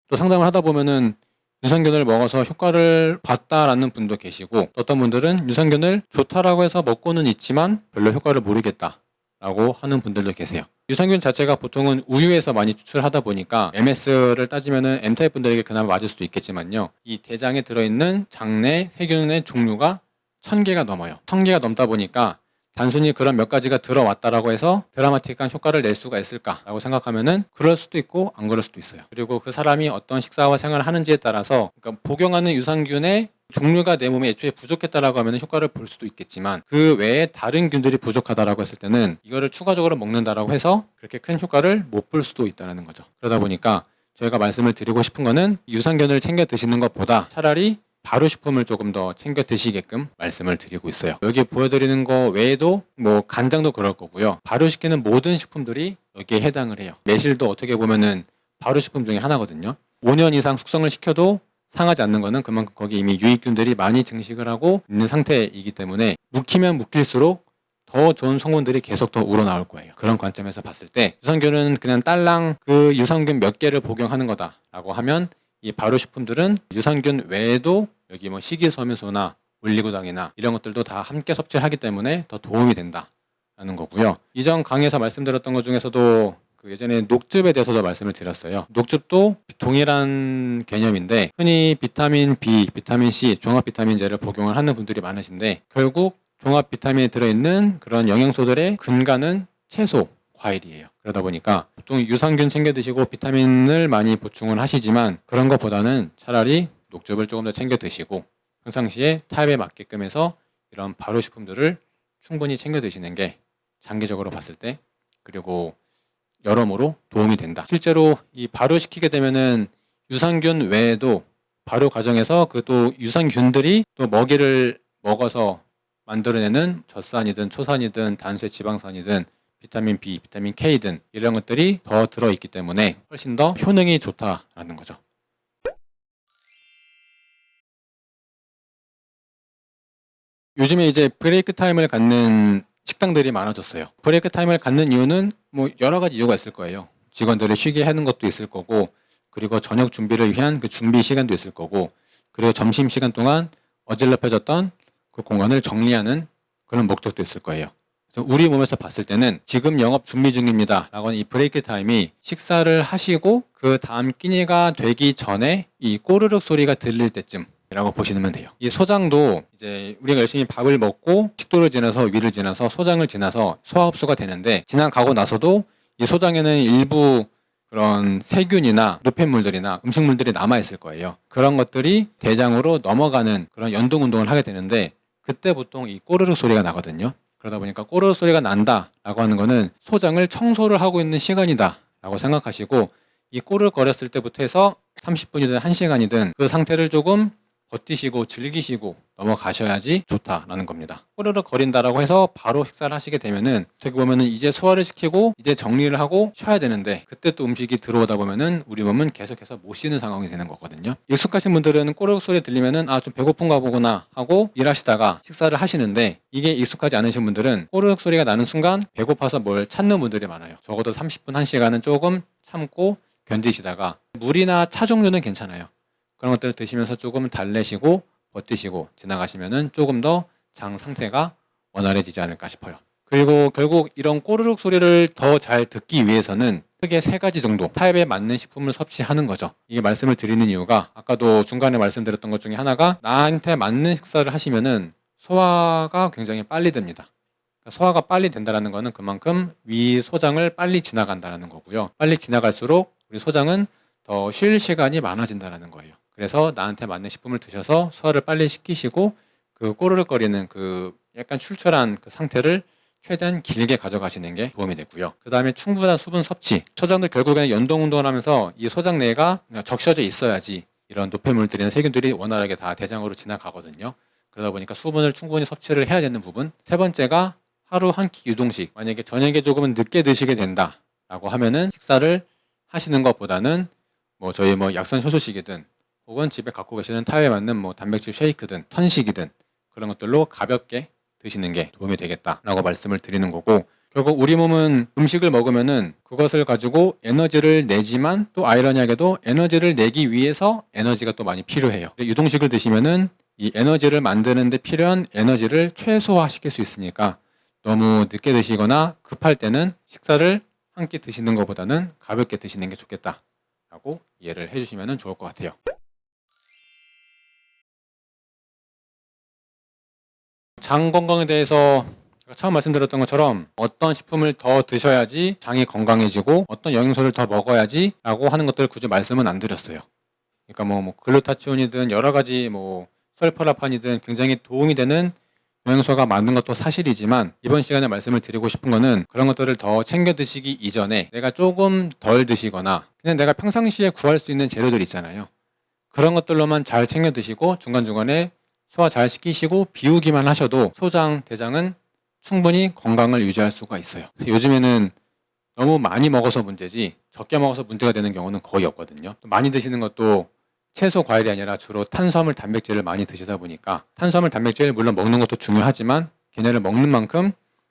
또 상담을 하다 보면은 유산균을 먹어서 효과를 봤다라는 분도 계시고, 어떤 분들은 유산균을 좋다라고 해서 먹고는 있지만 별로 효과를 모르겠다라고 하는 분들도 계세요. 유산균 자체가 보통은 우유에서 많이 추출하다 보니까 MS를 따지면은 M타입 분들에게 그나마 맞을 수도 있겠지만요, 이 대장에 들어있는 장내 세균의 종류가 1000개가 넘어요. 1000개가 넘다 보니까 단순히 그런 몇 가지가 들어왔다라고 해서 드라마틱한 효과를 낼 수가 있을까라고 생각하면은 그럴 수도 있고 안 그럴 수도 있어요. 그리고 그 사람이 어떤 식사와 생활을 하는지에 따라서, 그러니까 복용하는 유산균의 종류가 내 몸에 애초에 부족했다라고 하면 효과를 볼 수도 있겠지만, 그 외에 다른 균들이 부족하다라고 했을 때는 이거를 추가적으로 먹는다라고 해서 그렇게 큰 효과를 못 볼 수도 있다는 거죠. 그러다 보니까 저희가 말씀을 드리고 싶은 거는, 유산균을 챙겨 드시는 것보다 차라리 발효식품을 조금 더 챙겨 드시게끔 말씀을 드리고 있어요. 여기 보여드리는 거 외에도 뭐 간장도 그럴 거고요. 발효시키는 모든 식품들이 여기에 해당을 해요. 매실도 어떻게 보면은 발효식품 중에 하나거든요. 5년 이상 숙성을 시켜도 상하지 않는 거는 그만큼 거기 이미 유익균들이 많이 증식을 하고 있는 상태이기 때문에, 묵히면 묵힐수록 더 좋은 성분들이 계속 더 우러나올 거예요. 그런 관점에서 봤을 때 유산균은 그냥 딸랑 그 유산균 몇 개를 복용하는 거다라고 하면, 이 발효식품들은 유산균 외에도 여기 뭐 식이섬유소나 올리고당이나 이런 것들도 다 함께 섭취를 하기 때문에 더 도움이 된다라는 거고요. 이전 강의에서 말씀드렸던 것 중에서도 그 예전에 녹즙에 대해서도 말씀을 드렸어요. 녹즙도 동일한 개념인데, 흔히 비타민 B, 비타민 C, 종합 비타민제를 복용을 하는 분들이 많으신데, 결국 종합 비타민에 들어있는 그런 영양소들의 근간은 채소, 과일이에요. 그러다 보니까 보통 유산균 챙겨 드시고 비타민을 많이 보충을 하시지만, 그런 것보다는 차라리 녹즙을 조금 더 챙겨 드시고 평상시에 타입에 맞게끔 해서 이런 발효식품들을 충분히 챙겨 드시는 게 장기적으로 봤을 때, 그리고 여러모로 도움이 된다. 실제로 이 발효시키게 되면은 유산균 외에도 발효 과정에서 그 또 유산균들이 또 먹이를 먹어서 만들어내는 젖산이든 초산이든 단수의 지방산이든 비타민 B, 비타민 K 등 이런 것들이 더 들어있기 때문에 훨씬 더 효능이 좋다라는 거죠. 요즘에 이제 브레이크 타임을 갖는 식당들이 많아졌어요. 브레이크 타임을 갖는 이유는 뭐 여러 가지 이유가 있을 거예요. 직원들을 쉬게 하는 것도 있을 거고, 그리고 저녁 준비를 위한 그 준비 시간도 있을 거고, 그리고 점심 시간 동안 어질러펴졌던 그 공간을 정리하는 그런 목적도 있을 거예요. 그래서 우리 몸에서 봤을 때는 지금 영업 준비 중입니다 라고 하는 이 브레이크 타임이 식사를 하시고 그 다음 끼니가 되기 전에 이 꼬르륵 소리가 들릴 때쯤 이라고 보시면 돼요. 이 소장도 이제 우리가 열심히 밥을 먹고 식도를 지나서 위를 지나서 소장을 지나서 소화 흡수가 되는데, 지나가고 나서도 이 소장에는 일부 그런 세균이나 노폐물들이나 음식물들이 남아있을 거예요. 그런 것들이 대장으로 넘어가는 그런 연동 운동을 하게 되는데, 그때 보통 이 꼬르륵 소리가 나거든요. 그러다 보니까 꼬르륵 소리가 난다라고 하는 거는 소장을 청소를 하고 있는 시간이다라고 생각하시고, 이 꼬르륵 거렸을 때부터 해서 30분이든 1시간이든 그 상태를 조금 버티시고 즐기시고 넘어가셔야지 좋다라는 겁니다. 꼬르륵 거린다라고 해서 바로 식사를 하시게 되면은 어떻게 보면은 이제 소화를 시키고 이제 정리를 하고 쉬어야 되는데, 그때 또 음식이 들어오다 보면은 우리 몸은 계속해서 못 쉬는 상황이 되는 거거든요. 익숙하신 분들은 꼬르륵 소리 들리면은 좀 배고픈가 보구나 하고 일하시다가 식사를 하시는데, 이게 익숙하지 않으신 분들은 꼬르륵 소리가 나는 순간 배고파서 뭘 찾는 분들이 많아요. 적어도 30분, 1시간은 조금 참고 견디시다가, 물이나 차 종류는 괜찮아요. 그런 것들을 드시면서 조금 달래시고 버티시고 지나가시면은 조금 더 장 상태가 원활해지지 않을까 싶어요. 그리고 결국 이런 꼬르륵 소리를 더 잘 듣기 위해서는 크게 3가지 정도 타입에 맞는 식품을 섭취하는 거죠. 이게 말씀을 드리는 이유가, 아까도 중간에 말씀드렸던 것 중에 하나가, 나한테 맞는 식사를 하시면은 소화가 굉장히 빨리 됩니다. 소화가 빨리 된다는 거는 그만큼 위 소장을 빨리 지나간다는 거고요. 빨리 지나갈수록 우리 소장은 더 쉴 시간이 많아진다는 거예요. 그래서 나한테 맞는 식품을 드셔서 소화를 빨리 시키시고 그 꼬르륵거리는 그 약간 출출한 그 상태를 최대한 길게 가져가시는 게 도움이 되고요. 그 다음에 충분한 수분 섭취. 소장도 결국에는 연동 운동을 하면서 이 소장 내가 적셔져 있어야지 이런 노폐물들이나 세균들이 원활하게 다 대장으로 지나가거든요. 그러다 보니까 수분을 충분히 섭취를 해야 되는 부분. 3번째가 하루 한 끼 유동식. 만약에 저녁에 조금은 늦게 드시게 된다라고 하면은 식사를 하시는 것보다는 뭐 저희 뭐 약선 효소식이든 혹은 집에 갖고 계시는 타입에 맞는 뭐 단백질 쉐이크든 선식이든 그런 것들로 가볍게 드시는 게 도움이 되겠다라고 말씀을 드리는 거고, 결국 우리 몸은 음식을 먹으면은 그것을 가지고 에너지를 내지만 또 아이러니하게도 에너지를 내기 위해서 에너지가 또 많이 필요해요. 유동식을 드시면은 이 에너지를 만드는 데 필요한 에너지를 최소화시킬 수 있으니까 너무 늦게 드시거나 급할 때는 식사를 한 끼 드시는 것보다는 가볍게 드시는 게 좋겠다라고 이해를 해주시면 좋을 것 같아요. 장 건강에 대해서 제가 처음 말씀드렸던 것처럼 어떤 식품을 더 드셔야지 장이 건강해지고 어떤 영양소를 더 먹어야지 라고 하는 것들을 굳이 말씀은 안 드렸어요. 그러니까 뭐 글루타치온이든 여러 가지 설퍼라판이든 굉장히 도움이 되는 영양소가 많은 것도 사실이지만, 이번 시간에 말씀을 드리고 싶은 거는 그런 것들을 더 챙겨 드시기 이전에 내가 조금 덜 드시거나 그냥 내가 평상시에 구할 수 있는 재료들 있잖아요. 그런 것들로만 잘 챙겨 드시고 중간중간에 소화 잘 시키시고 비우기만 하셔도 소장, 대장은 충분히 건강을 유지할 수가 있어요. 요즘에는 너무 많이 먹어서 문제지 적게 먹어서 문제가 되는 경우는 거의 없거든요. 많이 드시는 것도 채소, 과일이 아니라 주로 탄수화물, 단백질을 많이 드시다 보니까, 탄수화물, 단백질 물론 먹는 것도 중요하지만 걔네를 먹는 만큼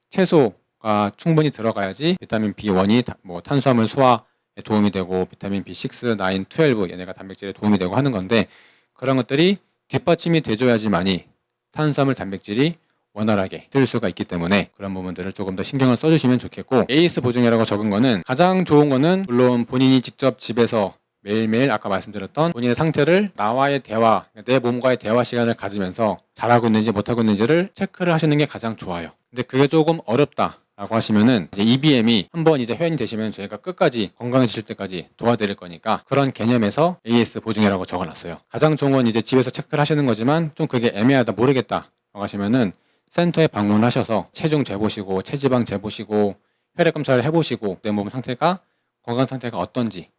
채소가 충분히 들어가야지 비타민 B1이 탄수화물 소화에 도움이 되고 비타민 B6, 9, 12 얘네가 단백질에 도움이 되고 하는 건데, 그런 것들이 뒷받침이 돼줘야지만이 탄수화물, 단백질이 원활하게 뜰 수가 있기 때문에 그런 부분들을 조금 더 신경을 써주시면 좋겠고, AS 보증이라고 적은 거는 가장 좋은 거는 물론 본인이 직접 집에서 매일매일 아까 말씀드렸던 본인의 상태를 나와의 대화, 내 몸과의 대화 시간을 가지면서 잘하고 있는지 못하고 있는지를 체크를 하시는 게 가장 좋아요. 근데 그게 조금 어렵다라고 하시면은 이제 EBM이 한번 이제 회원이 되시면 저희가 끝까지 건강해지실 때까지 도와드릴 거니까 그런 개념에서 AS 보증이라고 적어놨어요. 가장 좋은 건 이제 집에서 체크를 하시는 거지만 좀 그게 애매하다, 모르겠다라고 하시면은 센터에 방문하셔서 체중 재보시고 체지방 재보시고 혈액 검사를 해보시고 내 몸 상태가, 건강 상태가 어떤지를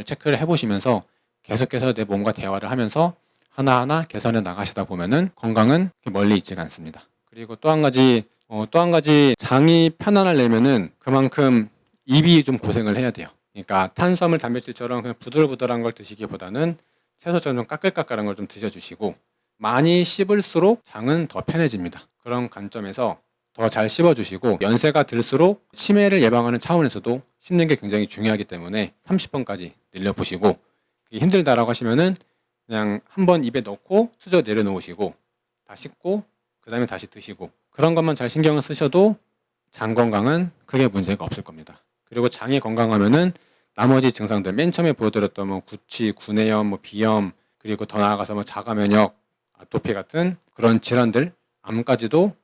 체크를 해보시면서 계속해서 내 몸과 대화를 하면서 하나하나 개선해 나가시다 보면은 건강은 그렇게 멀리 있지가 않습니다. 그리고 또 한 가지 장이 편안하려면은 그만큼 입이 좀 고생을 해야 돼요. 그러니까 탄수화물, 단백질처럼 그냥 부들부들한 걸 드시기보다는 채소처럼 좀 까끌까끌한 걸 좀 드셔주시고, 많이 씹을수록 장은 더 편해집니다. 그런 관점에서 더 잘 씹어주시고, 연세가 들수록 치매를 예방하는 차원에서도 씹는 게 굉장히 중요하기 때문에 30번까지 늘려보시고, 힘들다라고 하시면은 그냥 한번 입에 넣고 수저 내려놓으시고 다 씹고 그 다음에 다시 드시고, 그런 것만 잘 신경을 쓰셔도 장 건강은 크게 문제가 없을 겁니다. 그리고 장이 건강하면은 나머지 증상들, 맨 처음에 보여드렸던 구취, 구내염, 비염, 그리고 더 나아가서 자가면역, 아토피 같은 그런 질환들, 암까지도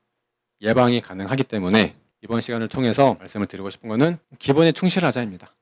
예방이 가능하기 때문에 이번 시간을 통해서 말씀을 드리고 싶은 거는 기본에 충실하자입니다.